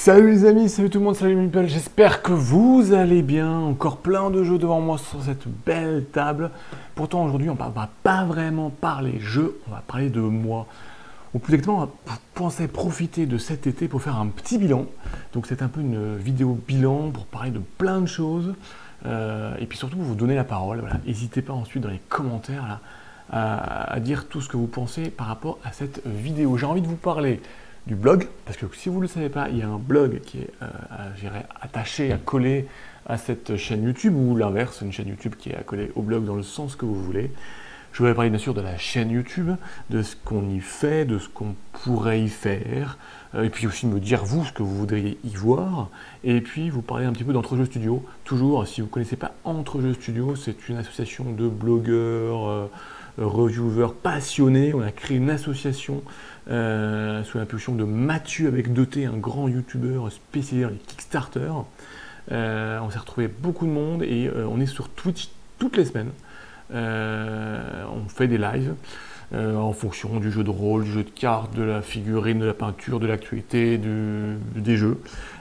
Salut les amis, salut tout le monde, salut Meeple, j'espère que vous allez bien. Encore plein de jeux devant moi sur cette belle table. Pourtant aujourd'hui on va pas vraiment parler jeux, on va parler de moi. Ou plus exactement, on va penser profiter de cet été pour faire un petit bilan. Donc c'est un peu une vidéo bilan pour parler de plein de choses. Et puis surtout vous donner la parole. Voilà. N'hésitez pas ensuite dans les commentaires là, à dire tout ce que vous pensez par rapport à cette vidéo. J'ai envie de vous parler du blog, parce que si vous ne le savez pas, il y a un blog qui est attaché, accolé à cette chaîne YouTube, ou l'inverse, une chaîne YouTube qui est accolée au blog dans le sens que vous voulez. Je vais parler bien sûr de la chaîne YouTube, de ce qu'on y fait, de ce qu'on pourrait y faire, et puis aussi me dire vous ce que vous voudriez y voir, et puis vous parler un petit peu d'Entrejeux Studio. Toujours, si vous ne connaissez pas Entrejeux Studio, c'est une association de blogueurs, reviewers passionnés. On a créé une association sous l'impulsion de Mathieu avec 2T, un grand youtubeur spécialisé dans les Kickstarter. On s'est retrouvé beaucoup de monde et on est sur Twitch toutes les semaines. On fait des lives en fonction du jeu de rôle, du jeu de cartes, de la figurine, de la peinture, de l'actualité, des jeux,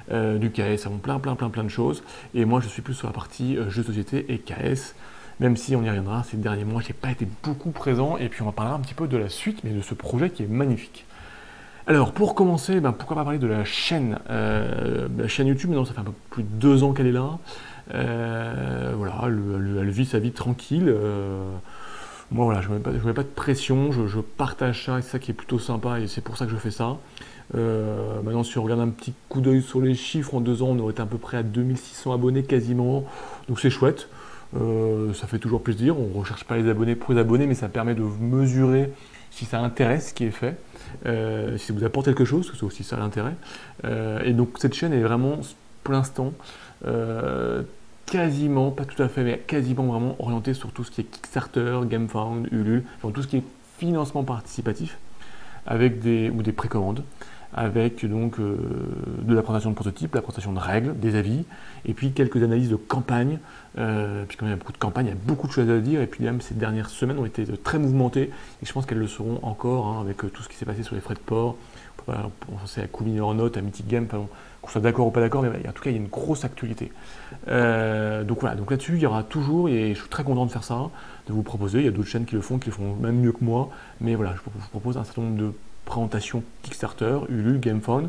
du KS, plein de choses. Et moi je suis plus sur la partie jeux de société et KS. Même si on y reviendra, ces derniers mois, je n'ai pas été beaucoup présent. Et puis on va parler un petit peu de la suite, mais de ce projet qui est magnifique. Alors pour commencer, pourquoi pas parler de la chaîne YouTube. Maintenant, ça fait un peu plus de 2 ans qu'elle est là. Voilà, elle vit sa vie tranquille. Moi voilà, je ne mets pas de pression, je partage ça, et c'est ça qui est plutôt sympa, et c'est pour ça que je fais ça. Maintenant, si on regarde un petit coup d'œil sur les chiffres, en 2 ans, on aurait été à peu près à 2600 abonnés quasiment. Donc c'est chouette. Ça fait toujours plaisir, on ne recherche pas les abonnés pour les abonnés, mais ça permet de mesurer si ça intéresse ce qui est fait, si ça vous apporte quelque chose, parce que c'est aussi ça l'intérêt. Et donc cette chaîne est vraiment, pour l'instant, quasiment, pas tout à fait, mais quasiment vraiment orientée sur tout ce qui est Kickstarter, GameFound, Ulule, enfin, tout ce qui est financement participatif, avec des précommandes, avec donc de la présentation de prototypes, la présentation de règles, des avis, et puis quelques analyses de campagne. Puis quand il y a beaucoup de campagnes, il y a beaucoup de choses à dire, et puis même ces dernières semaines ont été très mouvementées, et je pense qu'elles le seront encore, avec tout ce qui s'est passé sur les frais de port. On peut penser à Combiner en note, à Mythic Game, qu'on soit d'accord ou pas d'accord, mais en tout cas il y a une grosse actualité. Donc voilà, donc là-dessus il y aura toujours, et je suis très content de faire ça, de vous proposer. Il y a d'autres chaînes qui le font même mieux que moi, mais voilà, je vous propose un certain nombre de présentations Kickstarter, Ulule, GameFound,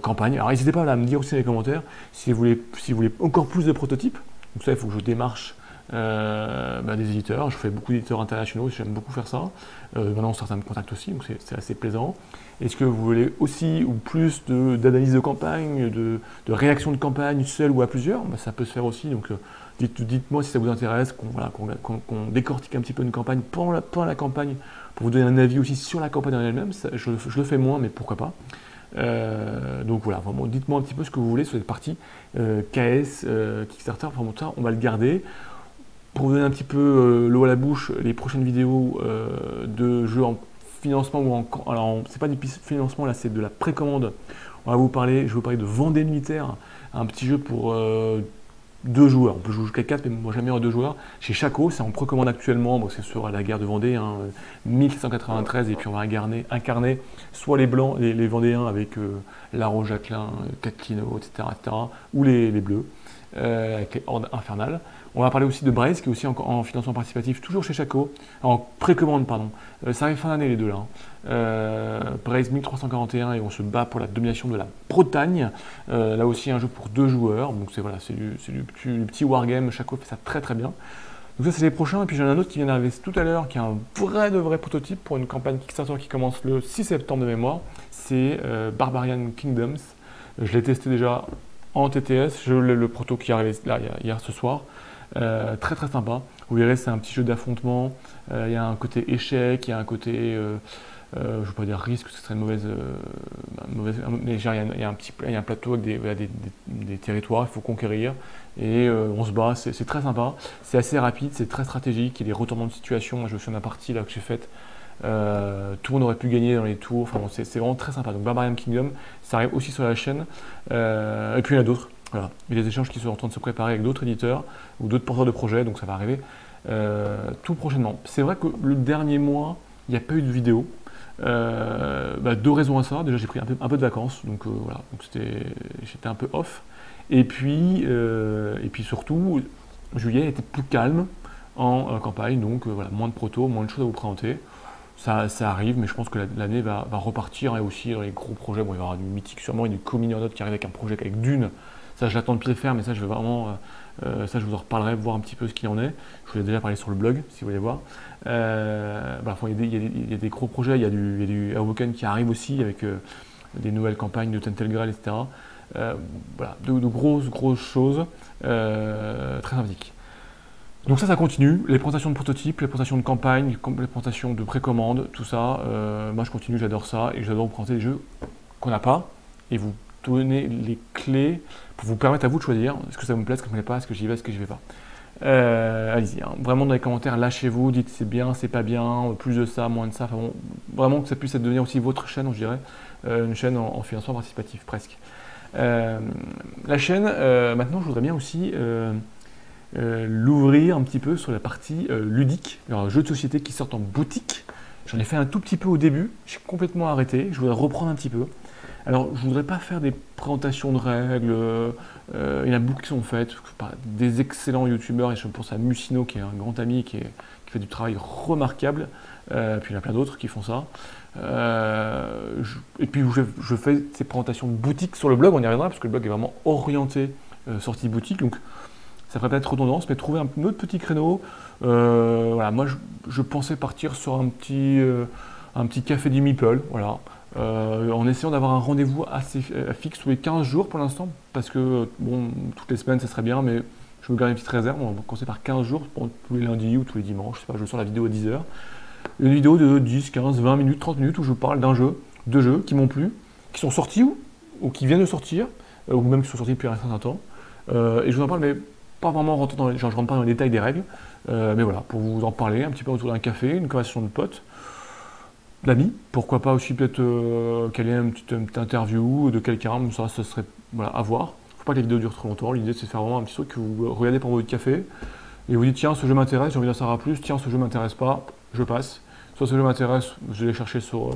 campagne. Alors n'hésitez pas à me dire aussi dans les commentaires si vous voulez encore plus de prototypes. Donc ça, il faut que je démarche des éditeurs. Je fais beaucoup d'éditeurs internationaux, j'aime beaucoup faire ça. Maintenant, certains me contactent aussi, donc c'est assez plaisant. Est-ce que vous voulez aussi ou plus d'analyse de campagne, de réaction de campagne, seul ou à plusieurs? Ça peut se faire aussi, donc dites-moi si ça vous intéresse, qu'on décortique un petit peu une campagne pendant la campagne, pour vous donner un avis aussi sur la campagne en elle-même. Je le fais moins, mais pourquoi pas. Donc voilà, vraiment, dites-moi un petit peu ce que vous voulez sur cette partie KS, Kickstarter, enfin bon, ça, on va le garder. Pour vous donner un petit peu l'eau à la bouche, les prochaines vidéos de jeux en financement ou alors c'est pas du financement, là c'est de la précommande. Je vais vous parler de Vendée Militaire, un petit jeu pour 2 joueurs. On peut jouer jusqu'à 4, mais moi j'aime bien 2 joueurs. Chez Chaco, c'est en précommande actuellement, c'est sur la guerre de Vendée, 1793, et puis on va incarner soit les blancs, les Vendéens avec Laro, Jacqueline, Catlino, etc., ou les bleus, avec les hordes infernales. On va parler aussi de Braise, qui est aussi en financement participatif, toujours chez Chaco, en précommande, pardon. Ça arrive fin d'année les deux là. Braise 1341, et on se bat pour la domination de la Bretagne. Là aussi un jeu pour 2 joueurs, donc c'est du petit wargame, Chaco fait ça très très bien. Donc ça c'est les prochains, et puis j'en ai un autre qui vient d'arriver tout à l'heure, qui est un de vrai prototype pour une campagne Kickstarter qui commence le 6 septembre de mémoire. C'est Barbarian Kingdoms. Je l'ai testé déjà en TTS, le proto qui est arrivé là hier ce soir. Très très sympa. Vous verrez, c'est un petit jeu d'affrontement. Il y a un côté échec, il y a un côté, je ne veux pas dire risque, ce serait une mauvaise mais il y a un plateau avec des territoires, il faut conquérir, et on se bat, c'est très sympa. C'est assez rapide, c'est très stratégique, il y a des retournements de situation. Moi, je me souviens de la partie là que j'ai faite. Tout le monde aurait pu gagner dans les tours, enfin bon, c'est vraiment très sympa. Donc Barbarian Kingdom, ça arrive aussi sur la chaîne, et puis il y en a d'autres. Voilà. Il y a des échanges qui sont en train de se préparer avec d'autres éditeurs ou d'autres porteurs de projets, donc ça va arriver tout prochainement. C'est vrai que le dernier mois, il n'y a pas eu de vidéo. Deux raisons à ça. Déjà, j'ai pris un peu de vacances, donc voilà, donc j'étais un peu off. Et puis surtout, juillet était plus calme en campagne, donc voilà, moins de proto, moins de choses à vous présenter. Ça arrive, mais je pense que l'année va repartir, et aussi dans les gros projets. Bon, il va y avoir du Mythic sûrement, et du Communion qui arrive avec un projet avec Dune. Ça, je l'attends de pied ferme, mais ça, je vais vraiment. Ça, je vous en reparlerai, voir un petit peu ce qu'il en est. Je vous ai déjà parlé sur le blog, si vous voulez voir. Il y a des gros projets, il y a du Awoken qui arrive aussi, avec des nouvelles campagnes de Tentel Grail, etc. Voilà, de grosses choses très sympathiques. Donc ça continue, les présentations de prototypes, les présentations de campagne, les présentations de précommande, tout ça. Moi je continue, j'adore ça, et j'adore vous présenter des jeux qu'on n'a pas, et vous donner les clés pour vous permettre à vous de choisir est-ce que ça me plaît, est-ce que ça me plaît pas, est-ce que j'y vais, est-ce que j'y vais pas. Allez-y, hein. Vraiment dans les commentaires, lâchez-vous, dites c'est bien, c'est pas bien, plus de ça, moins de ça. Enfin bon, vraiment que ça puisse devenir aussi votre chaîne, je dirais, une chaîne en financement participatif presque. La chaîne, maintenant je voudrais bien aussi l'ouvrir un petit peu sur la partie ludique, alors jeux de société qui sortent en boutique. J'en ai fait un tout petit peu au début, j'ai complètement arrêté, je voudrais reprendre un petit peu. Alors je ne voudrais pas faire des présentations de règles, il y en a beaucoup qui sont faites par des excellents youtubeurs, et je pense à Musino qui est un grand ami qui fait du travail remarquable, puis il y en a plein d'autres qui font ça. Et puis je fais ces présentations de boutique sur le blog, on y reviendra parce que le blog est vraiment orienté sortie boutique, donc ça ferait peut-être redondance, mais trouver un autre petit créneau. Voilà, moi je pensais partir sur un petit café du Meeple, voilà, en essayant d'avoir un rendez-vous assez fixe tous les 15 jours pour l'instant, parce que bon, toutes les semaines ça serait bien, mais je me garde une petite réserve. On va commencer par 15 jours, tous les lundis ou tous les dimanches, je sais pas, je sors la vidéo à 10h. Une vidéo de 10, 15, 20 minutes, 30 minutes où je parle d'un jeu, de jeux qui m'ont plu, qui sont sortis ou qui viennent de sortir, ou même qui sont sortis depuis un certain temps. Et je vous en parle, mais pas vraiment rentrer dans je rentre pas dans les détails des règles, mais voilà, pour vous en parler un petit peu autour d'un café, une conversation de potes, d'amis, pourquoi pas aussi peut-être caler une petite interview de quelqu'un, ça serait voilà, à voir. Faut pas que les vidéos durent trop longtemps, l'idée c'est de faire vraiment un petit truc que vous regardez pendant votre café, et vous dites tiens ce jeu m'intéresse, j'ai envie d'en savoir plus, tiens ce jeu m'intéresse pas, je passe. Soit ce jeu m'intéresse, je vais les chercher sur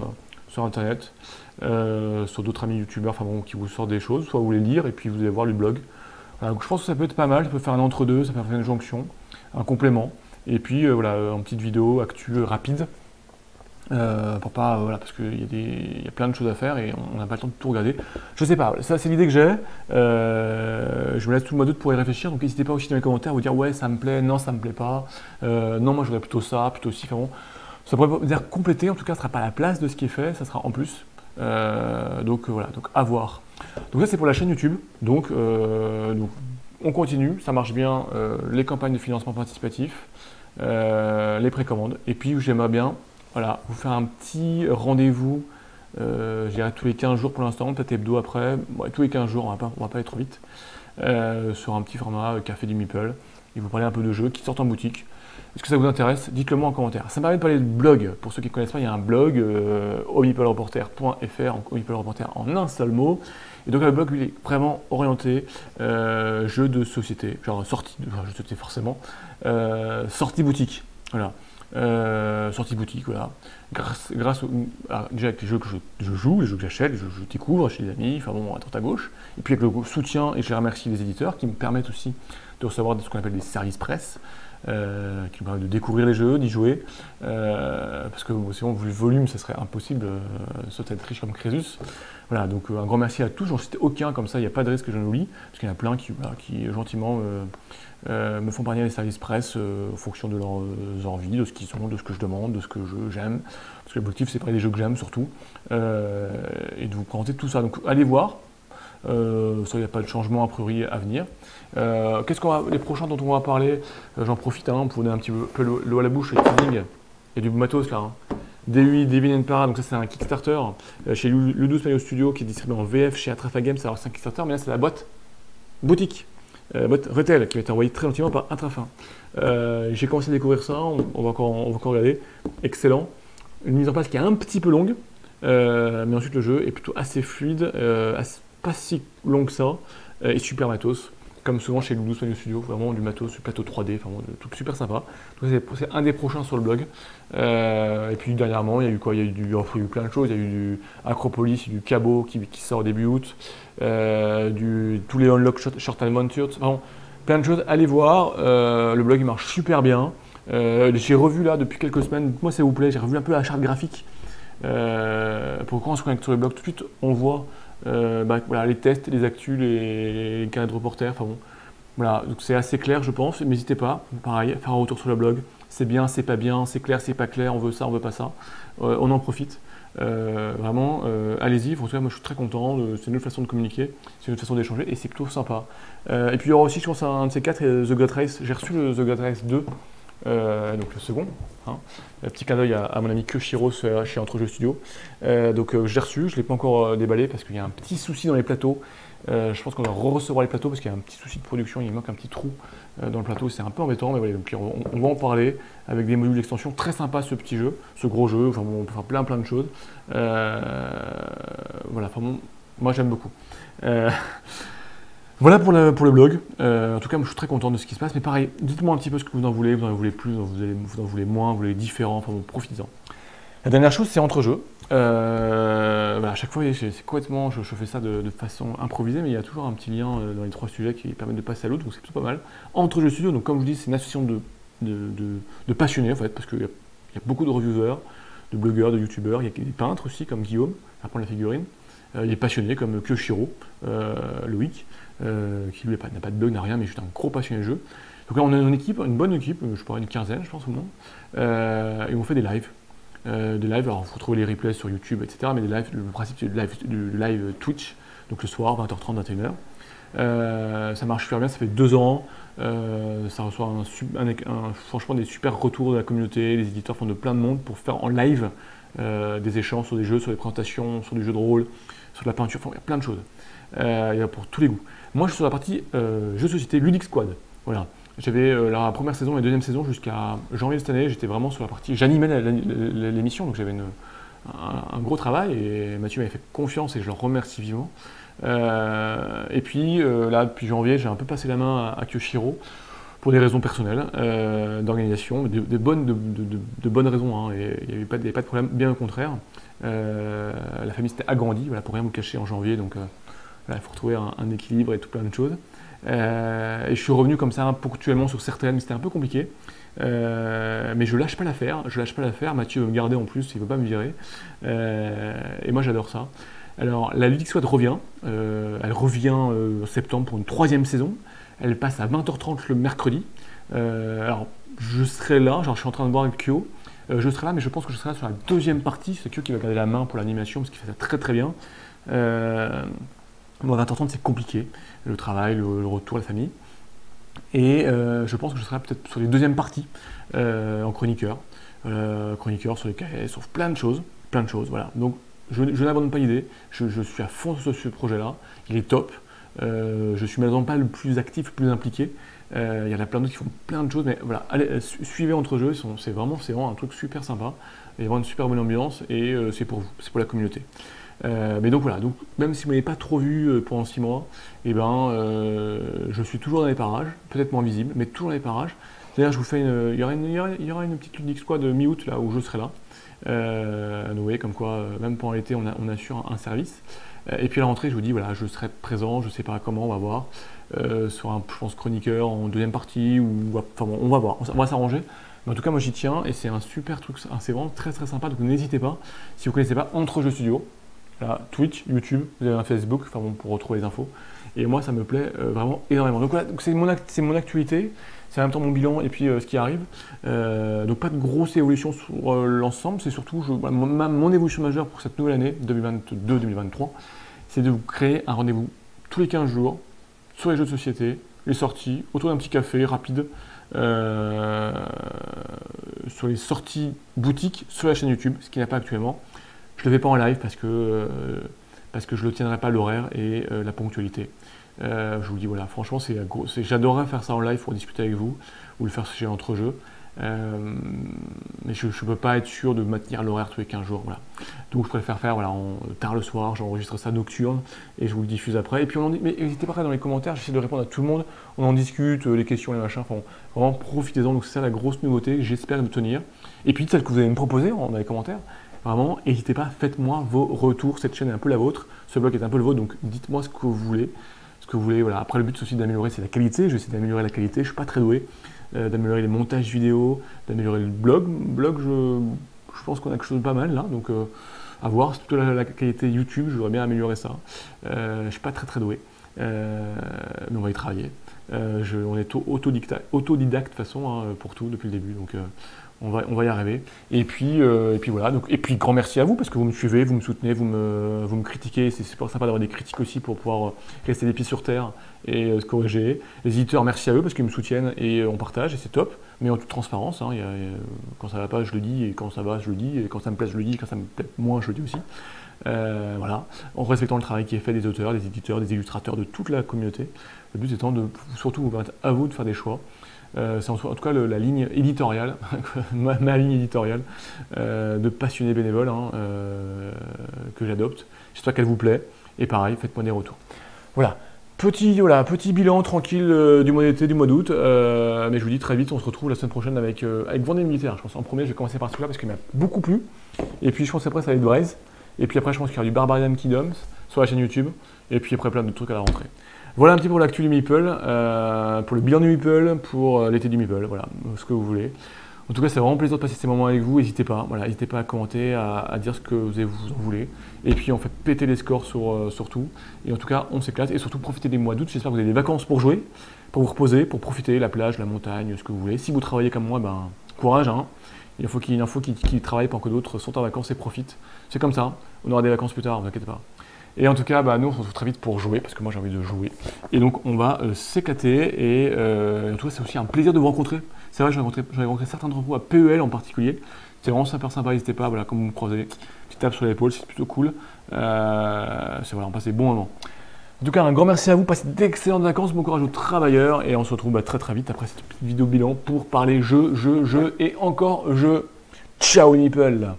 internet, sur d'autres amis youtubeurs qui vous sortent des choses, soit vous les lire et puis vous allez voir le blog. Voilà, donc je pense que ça peut être pas mal, ça peut faire un entre-deux, ça peut faire une jonction, un complément, et puis voilà, une petite vidéo actu rapide, pour pas, voilà, parce qu'il y a plein de choses à faire et on n'a pas le temps de tout regarder. Je sais pas, ça c'est l'idée que j'ai, je me laisse tout le mois d'août pour y réfléchir, donc n'hésitez pas aussi dans les commentaires à vous dire ouais ça me plaît, non ça me plaît pas, non moi je voudrais plutôt ça, plutôt ci, enfin bon. Ça pourrait dire compléter, en tout cas, ce ne sera pas à la place de ce qui est fait, ça sera en plus. Donc voilà, donc à voir. Donc ça c'est pour la chaîne YouTube. Donc on continue, ça marche bien, les campagnes de financement participatif, les précommandes. Et puis j'aimerais bien voilà, vous faire un petit rendez-vous, je dirais tous les 15 jours pour l'instant, peut-être hebdo après, ouais, tous les 15 jours, on va pas aller trop vite, sur un petit format café du Meeple, et vous parler un peu de jeux qui sortent en boutique. Est-ce que ça vous intéresse? Dites-le moi en commentaire. Ça me permet de parler de blog. Pour ceux qui ne connaissent pas, il y a un blog, omeeplereporter.fr, Omeeple Reporter en un seul mot. Et donc le blog, il est vraiment orienté jeux de société, genre sortie, enfin, jeux de société forcément, sortie boutique, voilà. Sortie boutique, voilà. Grâce déjà avec les jeux que je joue, les jeux que j'achète, les jeux que je découvre chez les amis, enfin bon, à droite à gauche. Et puis avec le soutien, et je remercie les éditeurs qui me permettent aussi de recevoir ce qu'on appelle des services presse. Qui nous permet de découvrir les jeux, d'y jouer, parce que sinon vu le volume ça serait impossible, sauter être riche comme Crésus. Voilà, donc un grand merci à tous, j'en cite aucun comme ça, il n'y a pas de risque que j'en oublie, parce qu'il y en a plein qui gentiment me font parvenir les services presse en fonction de leurs envies, de ce qu'ils sont, de ce que je demande, de ce que j'aime, parce que l'objectif c'est parler des jeux que j'aime surtout, et de vous présenter tout ça, donc allez voir. Ça, il n'y a pas de changement a priori à venir. Qu'est-ce qu'on va, les prochains dont on va parler, j'en profite pour donner un petit peu l'eau à la bouche, le teasing. Il y a du matos là. Hein. DUI, Divine Para, donc ça c'est un Kickstarter chez Ludus Mayo Studio qui est distribué en VF chez Atrafa Games. Alors c'est un Kickstarter, mais là c'est la boîte boutique, boîte retail qui va être envoyée très gentiment par Atrafa. J'ai commencé à découvrir ça, on va encore regarder. Excellent. Une mise en place qui est un petit peu longue, mais ensuite le jeu est plutôt assez fluide, pas si long que ça, et super matos. comme souvent chez Loulous Manu Studio, vraiment du matos, du plateau 3D, enfin, des trucs super sympas. Donc c'est un des prochains sur le blog. Et puis dernièrement, il y a eu quoi? Il y a eu plein de choses. Il y a eu du Acropolis, du Cabo qui sort début août, tous les Unlock Short Adventures, vraiment plein de choses. Allez voir, le blog il marche super bien. J'ai revu là depuis quelques semaines, moi ça vous plaît, j'ai revu un peu la charte graphique. Pour quand on se connecte sur le blog, tout de suite on voit voilà, les tests, les actus, les carnets de reporters, enfin bon, voilà, donc c'est assez clair je pense, n'hésitez pas, pareil, faire un retour sur le blog, c'est bien, c'est pas bien, c'est clair, c'est pas clair, on veut ça, on veut pas ça, on en profite, vraiment, allez-y, en tout cas moi je suis très content, c'est une autre façon de communiquer, c'est une autre façon d'échanger et c'est plutôt sympa. Et puis il y aura aussi je pense un de ces quatre, The God Race, j'ai reçu le The God Race 2, donc le second, hein. Petit clin d'œil à mon ami Kyoshiro chez Entre Jeux Studio. Donc j'ai reçu, je ne l'ai pas encore déballé parce qu'il y a un petit souci dans les plateaux. Je pense qu'on va recevoir les plateaux parce qu'il y a un petit souci de production, il manque un petit trou dans le plateau, c'est un peu embêtant, mais voilà, donc, on va en parler avec des modules d'extension très sympas ce petit jeu, ce gros jeu, enfin bon, on peut faire plein de choses. Voilà, enfin bon, moi j'aime beaucoup. Voilà pour le blog. En tout cas, moi, je suis très content de ce qui se passe. Mais pareil, dites-moi un petit peu ce que vous en voulez plus, vous en voulez moins, vous voulez différent. Enfin bon, profitez-en. La dernière chose, c'est entre-jeux. Voilà, à chaque fois, c'est complètement, je fais ça de façon improvisée, mais il y a toujours un petit lien dans les trois sujets qui permettent de passer à l'autre, donc c'est plutôt pas mal. Entre-jeux studio, donc comme je vous dis, c'est une association de passionnés, en fait, parce qu'il y a beaucoup de reviewers, de blogueurs, de youtubeurs, il y a des peintres aussi, comme Guillaume, à prendre la figurine. Il y a des passionnés comme Kyoshiro, Loïc, qui lui n'a pas de blog, n'a rien, mais juste un gros passionné de jeu. Donc là, on a une bonne équipe, je pourrais une quinzaine, je pense, au moins, et on fait des lives. Alors il faut trouver les replays sur YouTube, etc. Mais des lives, le principe c'est du live Twitch, donc le soir, 20h30, 21h. Ça marche super bien, ça fait 2 ans. Ça reçoit franchement des super retours de la communauté. Les éditeurs font de plein de monde pour faire en live des échanges sur des jeux, sur des présentations, sur du jeu de rôle, sur de la peinture, enfin, il y a plein de choses. Il y a pour tous les goûts. Moi je suis sur la partie jeux de société, Ludic Squad. Voilà. J'avais la première saison et la deuxième saison jusqu'à janvier de cette année, j'étais vraiment sur la partie, j'animais l'émission, donc j'avais un gros travail et Mathieu m'avait fait confiance et je le remercie vivement. Et puis là, depuis janvier, j'ai un peu passé la main à Kyoshiro pour des raisons personnelles, d'organisation, de bonnes raisons, hein, et il n'y avait pas de problème, bien au contraire. La famille s'était agrandie, voilà, pour rien vous cacher en janvier, donc il faut retrouver un équilibre et tout plein de choses. Et je suis revenu comme ça ponctuellement sur certaines, mais c'était un peu compliqué. Mais je lâche pas l'affaire, Mathieu veut me garder en plus, il veut pas me virer. Et moi j'adore ça. Alors la Ludic Squad revient, elle revient en septembre pour une 3e saison. Elle passe à 20h30 le mercredi. Alors je serai là, genre je suis en train de voir avec Kyo. Je serai là, mais je pense que je serai là sur la 2e partie. C'est Kyo qui va garder la main pour l'animation parce qu'il fait ça très très bien. Bon, à 20h30 c'est compliqué, le travail, le retour, la famille. Et je pense que je serai peut-être sur les 2e parties en chroniqueur. Chroniqueur sur les cahiers, sur plein de choses, voilà. Donc je n'abandonne pas l'idée, je suis à fond sur ce projet-là, il est top. Je suis malheureusement pas le plus actif, le plus impliqué. Il y en a plein d'autres qui font plein de choses, mais voilà, allez, suivez Entre Jeux, c'est vraiment un truc super sympa. Il y a vraiment une super bonne ambiance et c'est pour vous, c'est pour la communauté. Mais donc voilà, donc, même si vous ne m'avez pas trop vu pendant 6 mois, eh ben, je suis toujours dans les parages, peut-être moins visible, mais toujours dans les parages. D'ailleurs, je vous fais il y aura une petite Ludic Squad de mi-août là où je serai là. Vous voyez comme quoi, même pendant l'été, on assure un service. Et puis à la rentrée, je vous dis, voilà, je serai présent, je ne sais pas comment, on va voir. Sur un, je pense, chroniqueur en 2e partie, ou enfin bon, on va voir, on va s'arranger. Mais en tout cas, moi j'y tiens et c'est un super truc, c'est vraiment très très sympa. Donc n'hésitez pas, si vous ne connaissez pas Entre Jeux Studio, là, Twitch, YouTube, vous avez un Facebook, enfin bon, pour retrouver les infos. Et moi, ça me plaît vraiment énormément. Donc voilà, c'est mon actualité, c'est en même temps mon bilan et puis ce qui arrive. Donc pas de grosse évolution sur l'ensemble, c'est surtout mon évolution majeure pour cette nouvelle année 2022-2023, c'est de vous créer un rendez-vous tous les 15 jours sur les jeux de société, les sorties, autour d'un petit café rapide, sur les sorties boutiques sur la chaîne YouTube, ce qui n'y a pas actuellement. Je ne le fais pas en live parce que je ne tiendrai pas l'horaire et la ponctualité. Je vous dis, voilà, franchement, j'adorerais faire ça en live pour discuter avec vous ou le faire chez Entre Jeux. Mais je ne peux pas être sûr de maintenir l'horaire tous les 15 jours. Voilà. Donc je préfère faire tard le soir, j'enregistre ça nocturne et je vous le diffuse après. Et puis mais n'hésitez pas dans les commentaires, j'essaie de répondre à tout le monde. On en discute, les questions, les machins. Enfin, vraiment profitez-en. Donc c'est ça la grosse nouveauté. J'espère me tenir. Et puis celle que vous allez me proposer dans les commentaires. Vraiment, n'hésitez pas, faites-moi vos retours. Cette chaîne est un peu la vôtre. Ce blog est un peu le vôtre. Donc dites-moi ce que vous voulez. Voilà. Après, le but aussi d'améliorer, c'est la qualité. Je vais essayer d'améliorer la qualité. Je ne suis pas très doué. D'améliorer les montages vidéo, d'améliorer le blog. Je pense qu'on a quelque chose de pas mal là. Donc, à voir. C'est plutôt la qualité YouTube. Je voudrais bien améliorer ça. Je ne suis pas très doué. Mais on va y travailler. On est autodidacte de toute façon hein, pour tout depuis le début. Donc, on va y arriver. Et puis voilà. Et puis grand merci à vous parce que vous me suivez, vous me soutenez, vous me critiquez. C'est super sympa d'avoir des critiques aussi pour pouvoir rester les pieds sur terre et se corriger. Les éditeurs, merci à eux parce qu'ils me soutiennent et on partage et c'est top. Mais en toute transparence, hein, quand ça va pas, je le dis et quand ça va, je le dis et quand ça me plaît, je le dis et quand ça me plaît moins, je le dis aussi. Voilà, en respectant le travail qui est fait des auteurs, des éditeurs, des illustrateurs, de toute la communauté. Le but étant de surtout vous permettre à vous de faire des choix. C'est en tout cas la ligne éditoriale, ma ligne éditoriale de passionné bénévole hein, que j'adopte. J'espère qu'elle vous plaît. Et pareil, faites-moi des retours. Voilà, petit bilan tranquille du mois d'été, du mois d'août. Mais je vous dis très vite, on se retrouve la semaine prochaine avec Vendée militaire. Je pense en premier, je vais commencer par celui-là parce qu'il m'a beaucoup plu. Et puis je pense après ça va être Braise. Et puis après, je pense qu'il y aura du Barbarian Kingdoms sur la chaîne YouTube. Et puis après, plein de trucs à la rentrée. Voilà un petit peu pour l'actu du Meeple, pour le bilan du Meeple, pour l'été du Meeple, voilà, ce que vous voulez. En tout cas, c'est vraiment plaisir de passer ces moments avec vous. N'hésitez pas, n'hésitez pas à commenter, à dire ce que vous en voulez. Et puis, en fait, péter les scores sur tout. Et en tout cas, on s'éclate. Et surtout, profitez des mois d'août. J'espère que vous avez des vacances pour jouer, pour vous reposer, pour profiter, la plage, la montagne, ce que vous voulez. Si vous travaillez comme moi, ben, courage. Hein. Il faut qu'il y ait une info qui travaille pendant que d'autres sont en vacances et profitent. C'est comme ça. On aura des vacances plus tard, ne vous inquiétez pas. Et en tout cas, nous on se retrouve très vite pour jouer, parce que moi j'ai envie de jouer. Et donc on va s'éclater, et en tout cas c'est aussi un plaisir de vous rencontrer. C'est vrai, j'ai rencontré certains d'entre vous à PEL en particulier. C'est vraiment super sympa, n'hésitez pas, voilà, comme vous me croisez, petite tape sur l'épaule, c'est plutôt cool. Voilà, on passe des bons moments. En tout cas, un grand merci à vous, passez d'excellentes vacances, bon courage aux travailleurs, et on se retrouve très vite après cette petite vidéo bilan pour parler jeu, et encore jeu. Ciao Nipple.